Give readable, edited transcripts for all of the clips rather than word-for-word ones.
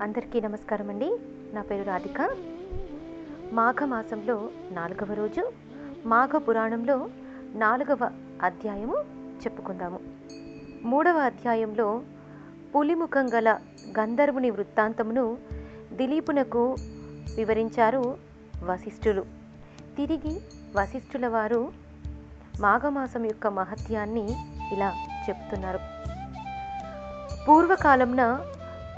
అందరికీ నమస్కారం అండి. నా పేరు రాధిక. మాఘమాసంలో 4వ రోజు మాఘ పురాణంలో 4వ అధ్యాయము చెప్పుకుందాము. 3వ అధ్యాయంలో పులిముఖం గల గంధర్వుని వృత్తాంతమును దిలీపునకు వివరించారు వశిష్ఠులు. తిరిగి వశిష్ఠుల వారు మాఘమాసం యొక్క మహత్యాన్ని ఇలా చెప్తున్నారు. పూర్వకాలంన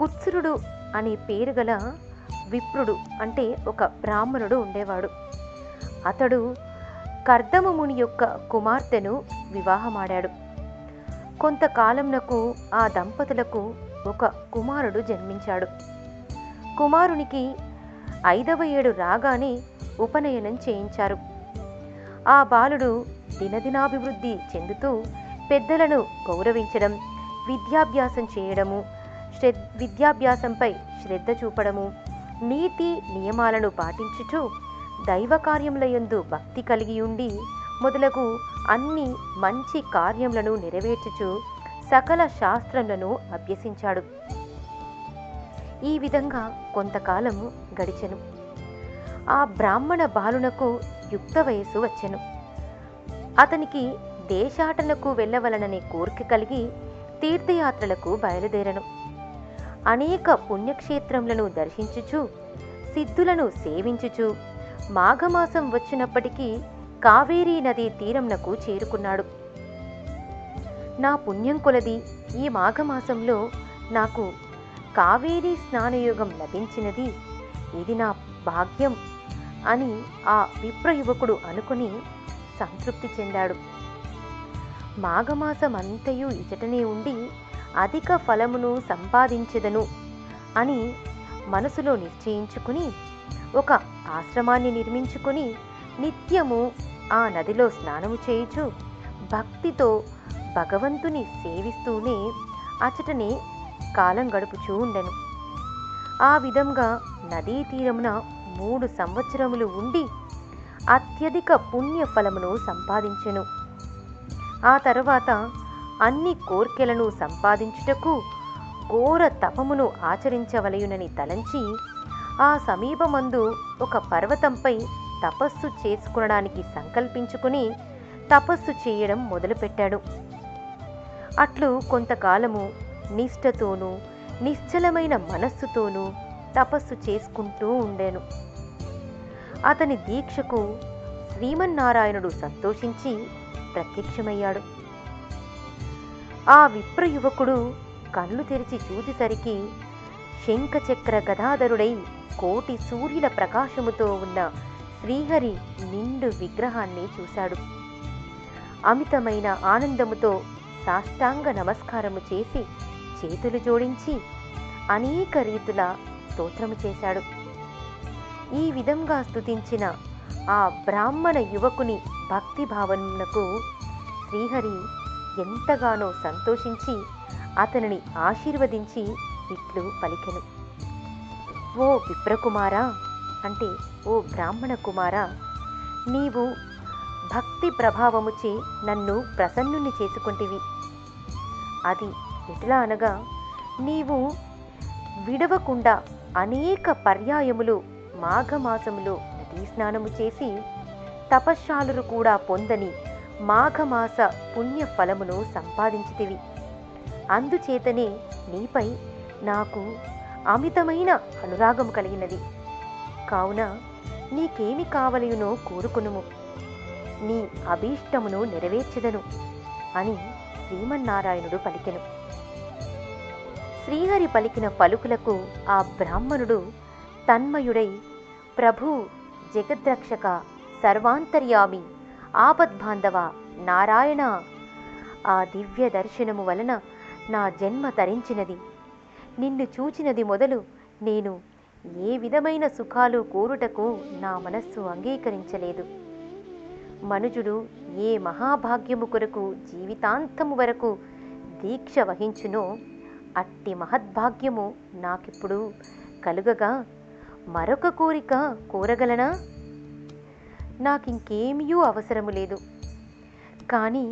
కుత్సురుడు అనే పేరు గల విప్రుడు అంటే ఒక బ్రాహ్మణుడు ఉండేవాడు. అతడు కర్దమముని యొక్క కుమార్తెను వివాహమాడాడు. కొంతకాలంనకు ఆ దంపతులకు ఒక కుమారుడు జన్మించాడు. కుమారునికి 5వ ఏడు రాగానే ఉపనయనం చేయించారు. ఆ బాలుడు దినదినాభివృద్ధి చెందుతూ పెద్దలను గౌరవించడం, విద్యాభ్యాసం చేయడము, విద్యాభ్యాసంపై శ్రద్ధ చూపడము, నీతి నియమాలను పాటించుచు దైవ కార్యములయందు భక్తి కలిగి ఉండి మొదలగు అన్ని మంచి కార్యములను నెరవేర్చుచు సకల శాస్త్రములను అభ్యసించాడు. ఈ విధంగా కొంతకాలము గడిచెను. ఆ బ్రాహ్మణ బాలునకు యుక్త వయస్సు వచ్చెను. అతనికి దేశాటనకు వెళ్ళవలననే కోరిక కలిగి తీర్థయాత్రలకు బయలుదేరను. అనేక పుణ్యక్షేత్రములను దర్శించుచు సిద్ధులను సేవించుచు మాఘమాసం వచ్చినప్పటికీ కావేరీ నదీ తీరంనకు చేరుకున్నాడు. నా పుణ్యం కొలది ఈ మాఘమాసంలో నాకు కావేరీ స్నానయోగం లభించినది, ఇది నా భాగ్యం అని ఆ విప్రయువకుడు అనుకుని సంతృప్తి చెందాడు. మాఘమాసం అంతయు ఇచటనే ఉండి అధిక ఫలమును సంపాదించెదను అని మనసులో నిశ్చయించుకుని ఒక ఆశ్రమాన్ని నిర్మించుకుని నిత్యము ఆ నదిలో స్నానము చేయుచు భక్తితో భగవంతుని సేవిస్తూనే అచటనే కాలం గడుపుచూ ఉండెను. ఆ విధంగా నదీ తీరమున 3 సంవత్సరములు ఉండి అత్యధిక పుణ్య ఫలమును సంపాదించెను. ఆ తరువాత అన్ని కోర్కెలను సంపాదించుటకు ఘోర తపమును ఆచరించవలయునని తలంచి ఆ సమీపమందు ఒక పర్వతంపై తపస్సు చేసుకునడానికి సంకల్పించుకుని తపస్సు చేయడం మొదలుపెట్టాడు. అట్లు కొంతకాలము నిష్ఠతోనూ నిశ్చలమైన మనస్సుతోనూ తపస్సు చేసుకుంటూ ఉండెను. అతని దీక్షకు శ్రీమన్నారాయణుడు సంతోషించి ప్రత్యక్షమయ్యాడు. ఆ విప్రయువకుడు కళ్ళు తెరిచి చూసేసరికి శంఖచక్ర గదాధరుడై కోటి సూర్యుల ప్రకాశముతో ఉన్న శ్రీహరి నిండు విగ్రహాన్ని చూశాడు. అమితమైన ఆనందముతో సాష్టాంగ నమస్కారము చేసి చేతులు జోడించి అనేక రీతుల స్తోత్రము చేశాడు. ఈ విధంగా స్తుతించిన ఆ బ్రాహ్మణ యువకుని భక్తిభావమునకు శ్రీహరి ఎంతగానో సంతోషించి అతనిని ఆశీర్వదించి ఇట్లు పలికెను. ఓ విప్రకుమారా, అంటే ఓ బ్రాహ్మణ కుమారా, నీవు భక్తి ప్రభావముచే నన్ను ప్రసన్నుని చేసుకుంటివి. అది ఎట్లా అనగా, నీవు విడవకుండా అనేక పర్యాయములు మాఘమాసములో నదీ స్నానము చేసి తపశ్శాలురు కూడా పొందని మాఘమాస పుణ్య ఫలమును సంపాదించితివి. అందుచేతనే నీపై నాకు అమితమైన అనురాగము కలిగినది. కావున నీకేమి కావలయునో కోరుకునుము, నీ అభీష్టమును నెరవేర్చెదను అని శ్రీమన్నారాయణుడు పలికెను. శ్రీహరి పలికిన పలుకులకు ఆ బ్రాహ్మణుడు తన్మయుడై, ప్రభు, జగద్రక్షక, సర్వాంతర్యామి, ఆపద్బాంధవ నారాయణ, ఆ దివ్య దర్శనము వలన నా జన్మ తరించినది. నిన్ను చూచినది మొదలు నేను ఏ విధమైన సుఖాలు కోరుటకు నా మనస్సు అంగీకరించలేదు. మనుజుడు ఏ మహాభాగ్యము కొరకు జీవితాంతము వరకు దీక్ష వహించునో అట్టి మహద్భాగ్యము నాకిప్పుడు కలుగగా మరొక కోరిక కోరగలనా? నాకింకేమీయూ అవసరము లేదు. కానీ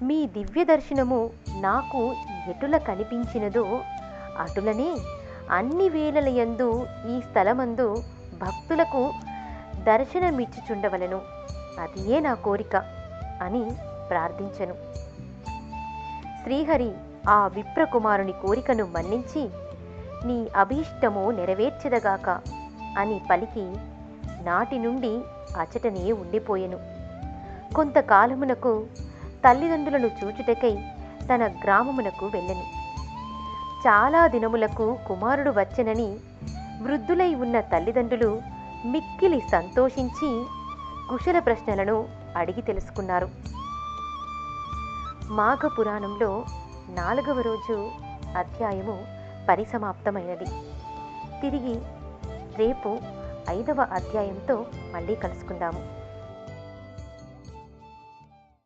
మీ దివ్య దర్శనము నాకు ఎటుల కనిపించినదో అటులనే అన్ని వేళలయందు ఈ స్థలమందు భక్తులకు దర్శనమిచ్చుచుండవలను, అదియే నా కోరిక అని ప్రార్థించెను. శ్రీహరి ఆ విప్రకుమారుని కోరికను మన్నించి, నీ అభీష్టము నెరవేర్చెదగాక అని పలికి నాటి నుండి అచటనే ఉండిపోయెను. కొంతకాలమునకు తల్లిదండ్రులను చూచుటకై తన గ్రామమునకు వెళ్ళెను. చాలా దినములకు కుమారుడు వచ్చెనని వృద్ధులై ఉన్న తల్లిదండ్రులు మిక్కిలి సంతోషించి కుశల ప్రశ్నలను అడిగి తెలుసుకున్నారు. మాఘపురాణంలో 4వ రోజు అధ్యాయము పరిసమాప్తమైనది. తిరిగి రేపు 5వ అధ్యాయంతో మళ్ళీ కలుసుకుందాము.